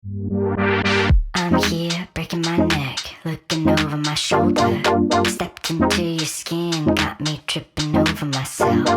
I'm here breaking my neck, looking over my shoulder. Stepped into your skin, got me tripping over myself.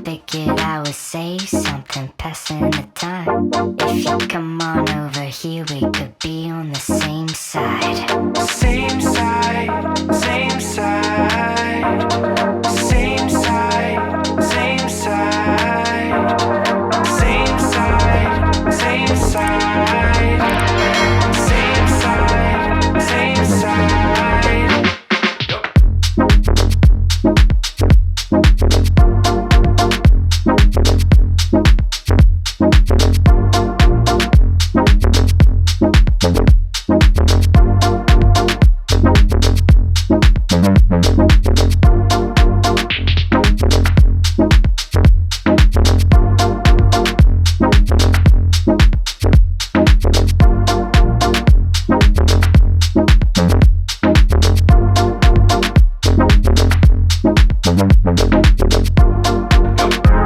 Figured I would say something, passing the time. If you come on over here, we could be on the same side. Same side, same side. Same side, same side. Same side, same side. Same side, same side.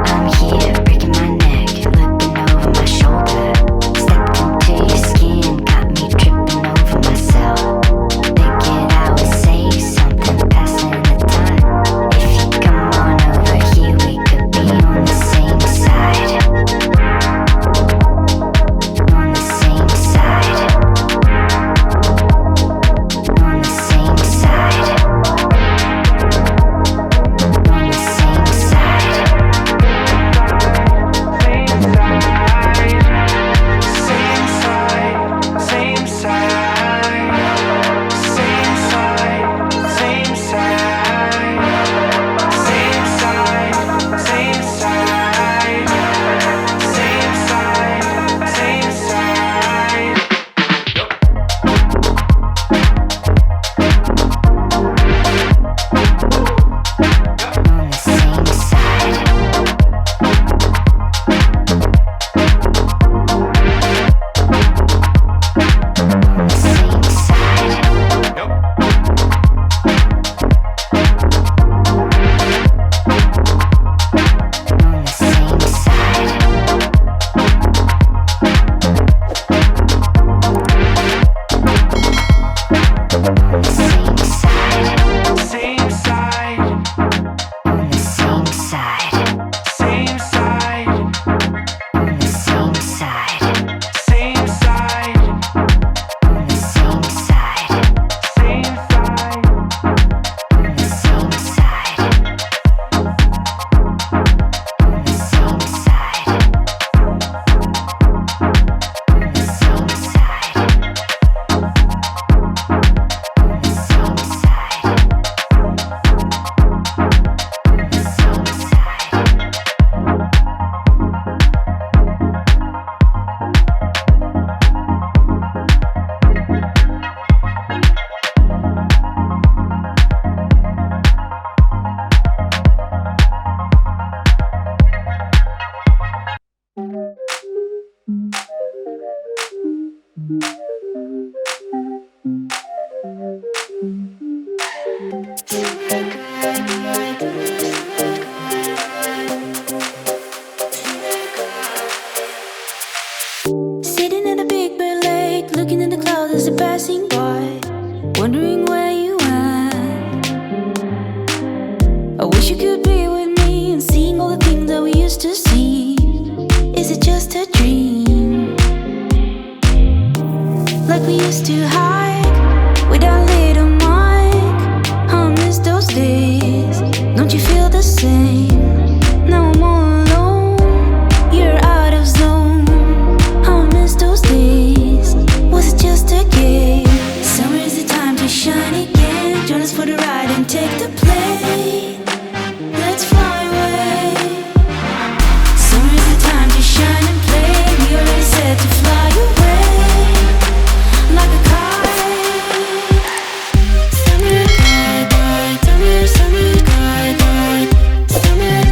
I'm here breaking my neck, looking over my shoulder. Stepped into your skin, got me tripping over myself. Figured I would say something, passing the time. If you come on over here, we could be on the same side. On the same side. On the same side. On the same side. Same side, same side. Same side, same side. Same side, same side. Same side, same side. On the same side. On the same side. On the same side. On the same side. Same side, On the same side. same side. On the same side. Same side, On the same side. same side. On the same side. On the same side. On the same side. On the same side. Sitting at a big bed lake, looking at the clouds as they're passing by, wondering where you went. I wish you could be with me and seeing all the things that we used to see. Is it just a dream? Like we used to hike with our little mic. I miss those days. Don't you feel the same? Now I'm all alone. You're out of zone. I miss those days. Was it just a game? Summer is the time to shine again. Join us for the ride and take the plane. Let's fly away. Summer is the time to shine and play. We already set to fly away like a kite. Summer kite, summer kite, summer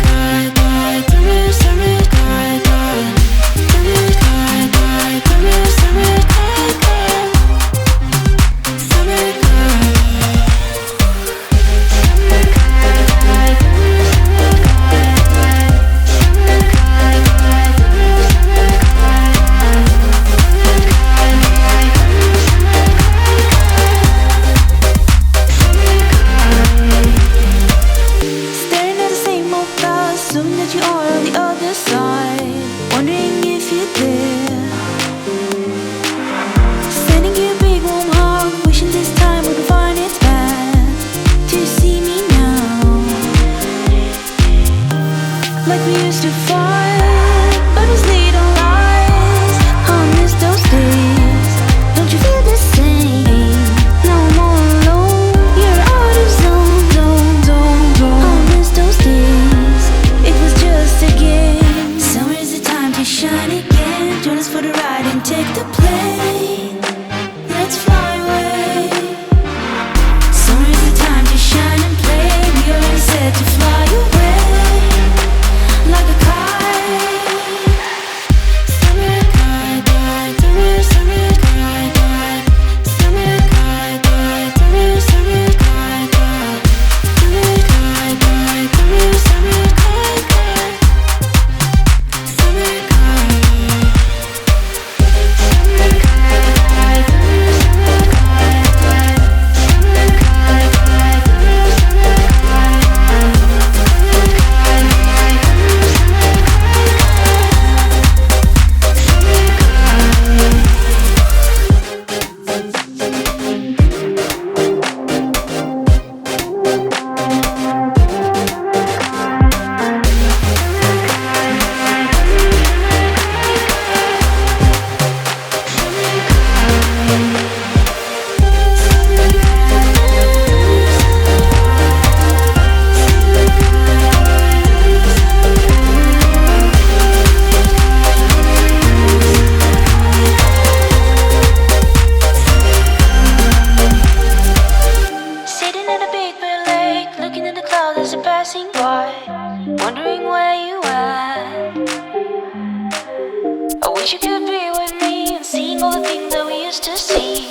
just a scene.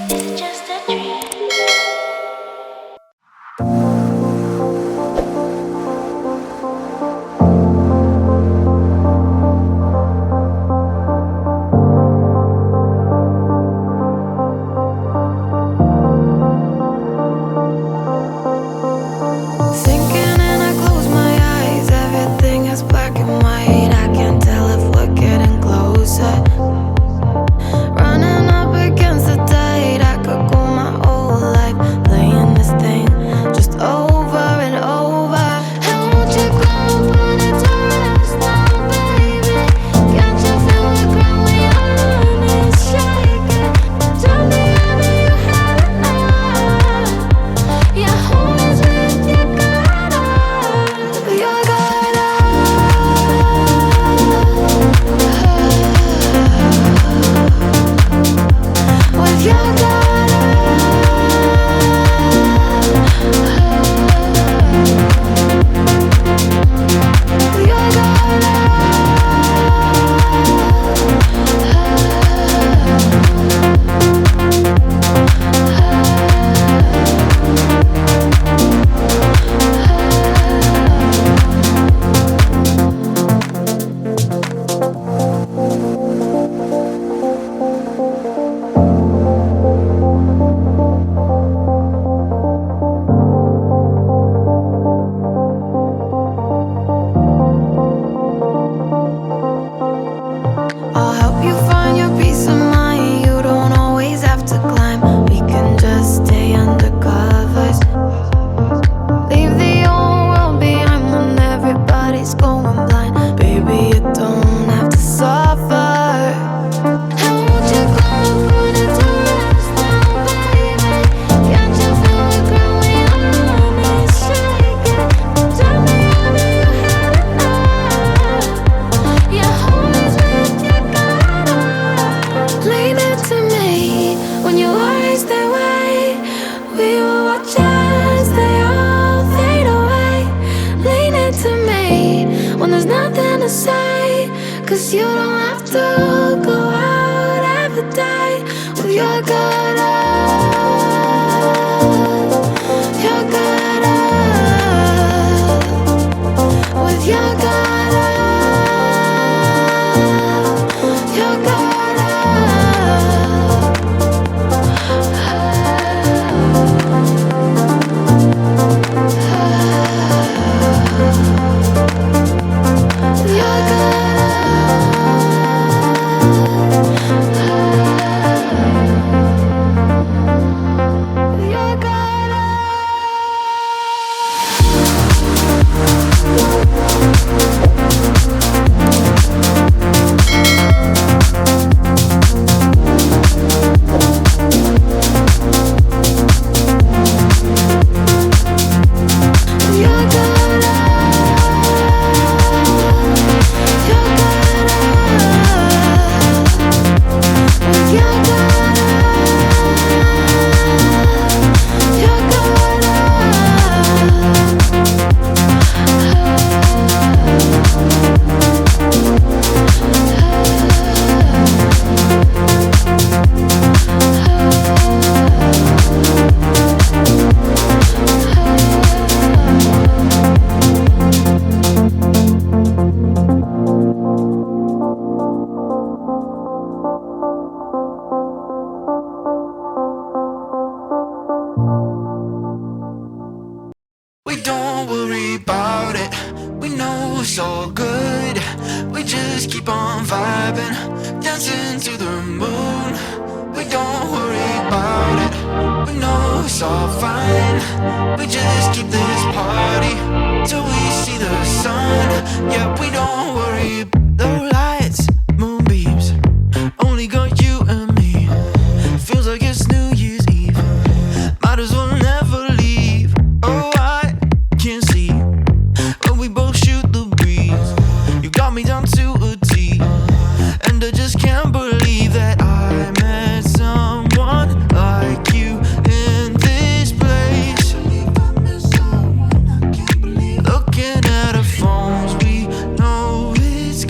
It's just a dream. Thinking and I close my eyes, everything is black and white. I can't tell if we're getting closer. Running up against the tide, I could go my whole life playing this thing just over and over. And won't you come and put it to rest now, baby? Can't you feel the ground when your arm is shaking? Tell me how do you have it now? Your home is with your guard up, your guard up. With your guard up. Your guard I'll help you find your peace of mind. You don't always have to climb. We can just stay under covers. Leave the old world behind when everybody's going blind. Baby, you don't have to suffer. And won't you come and put it to rest now, baby? Can't you feel the ground when your arm is shaking? Tell me how do you have it now? Your home is with your guard up. Lean into me when your worries they weigh. We will watch as they all fade away. Lean into me when there's nothing to say, 'cause you don't have to go out every day with your guard up. Your guard up. With your guard up. Your guard up. Your guard up. Your guard up. Your guard up. Your guard up. With your guard up. Your guard We don't worry about it. We know it's all good. We just keep on vibing, dancing to the moon. We don't worry about it. We know it's all fine. We just keep this party till we see the sun. Yeah, we don't worry. The lights, moonbeams, only got you and me. Feels like it's New Year's Eve. Might as well never leave. Oh, I can't sleep when we both shoot the breeze. You got me down to a T, and I just can't believe that I met someone like you in this place. Looking at our phones, we know it's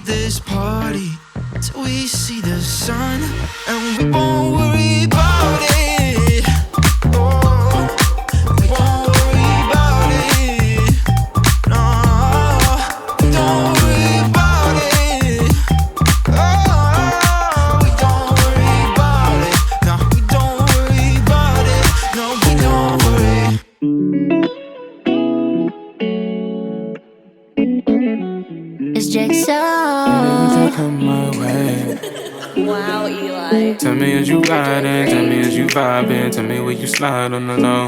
this party till we see the sun, and we won't worry about it. Oh, we won't worry about it. No, we don't worry about it. Oh, we don't worry about it. No, we don't worry about it. No, we don't worry. It's Jigsaw. Come my way. Wow, Eli. Tell me as you riding, tell me as you vibing, tell me where you slide on the low.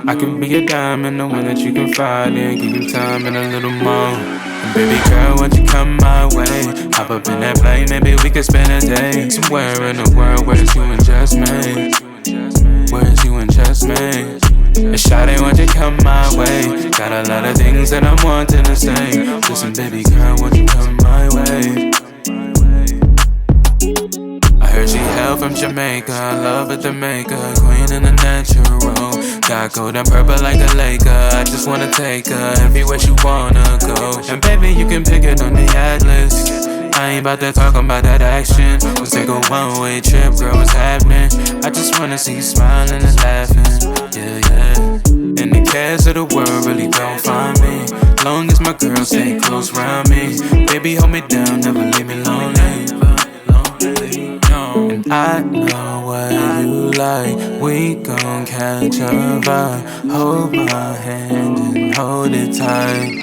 I can be a diamond, the one that you can find in, give you time and a little more. And baby girl, won't you come my way? Hop up in that plane, maybe we could spend a day somewhere in the world where it's you and just me. Where it's you and just me. And shawty, won't you come my way? Got a lot of things that I'm wanting to say. Listen, baby girl, won't you come my way? I heard she hail from Jamaica, love at the maker, queen in the natural. Got gold and purple like a Laker. I just wanna take her everywhere she wanna go. And baby, you can pick it on the atlas. I ain't about to talk about that action. Let's take a one-way trip, girl, what's happening? I just wanna see you smiling and laughing, yeah, yeah. And the cares of the world really don't find me. Long as my girl stay close around me. Baby, hold me down, never leave me lonely. And I know what you like. We gon' catch a vibe. Hold my hand and hold it tight.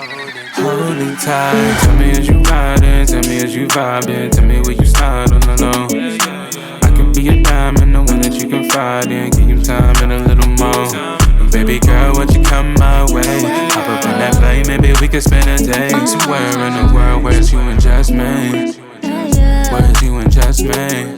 Hold it tight. Tell me as you riding, tell me as you vibing, tell me where you slide on the low. I can be a diamond, the one that you can find in, give you time and a little more. And baby girl, won't you come my way? Hop up in that plane, maybe we could spend a day somewhere in the world where it's you and just me. Where it's you and just me.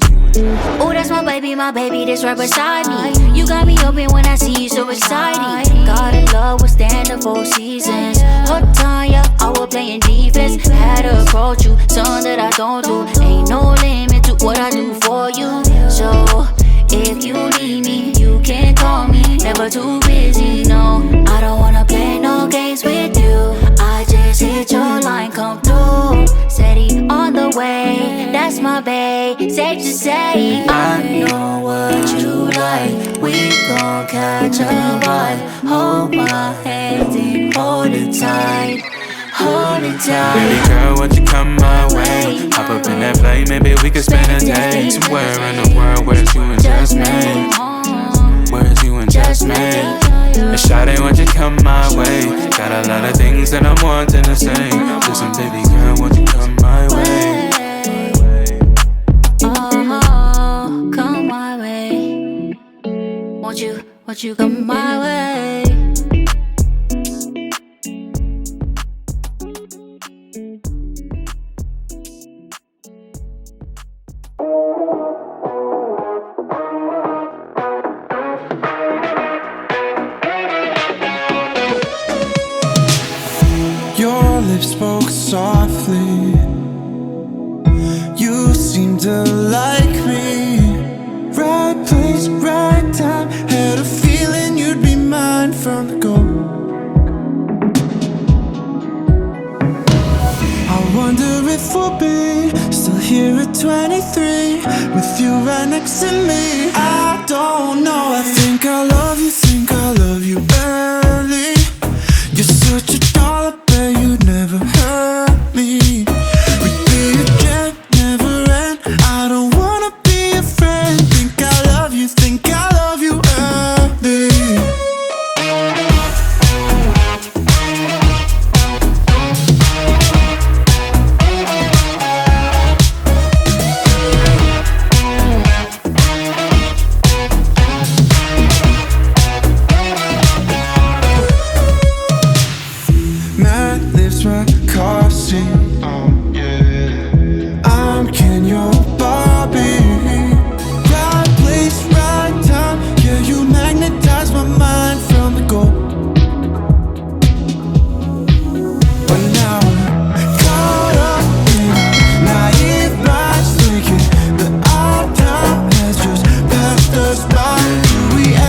Oh, that's my baby, that's right beside me. You got me open when I see you, so exciting. Gotta love will stand the 4 seasons. Hot time, yeah, I was playing defense. Had to approach you, something that I don't do. Ain't no limit to what I do for you. So, if you need me, you can call me. Never too busy, no. I don't wanna play no games with you. I just hit your line, come through. Steady on the way, that's my babe. Safe to say, I know what you like. We gon' catch a vibe. Hold my hand and hold it tight. Hold it tight. Baby girl, won't you come my way? Hop up in that plane, maybe we could spend a day somewhere in the world where it's you and just me. Where it's you and just me. And shawty, won't you come my way? Got a lot of things that I'm wanting to say. Listen, baby girl, won't you come my way? Oh, come my way. Won't you come my way? Your lips spoke softly. You seemed to like me. Right place, right time. Had a feeling you'd be mine from the go. I wonder if we'll be still here at 23 with you right next to me. I don't know. I think I love you early. You're such a doll, I bet you'd never hurt me. We'd be a jet, never end. I don't wanna be a friend. Think I love you early. My lips, my car seat.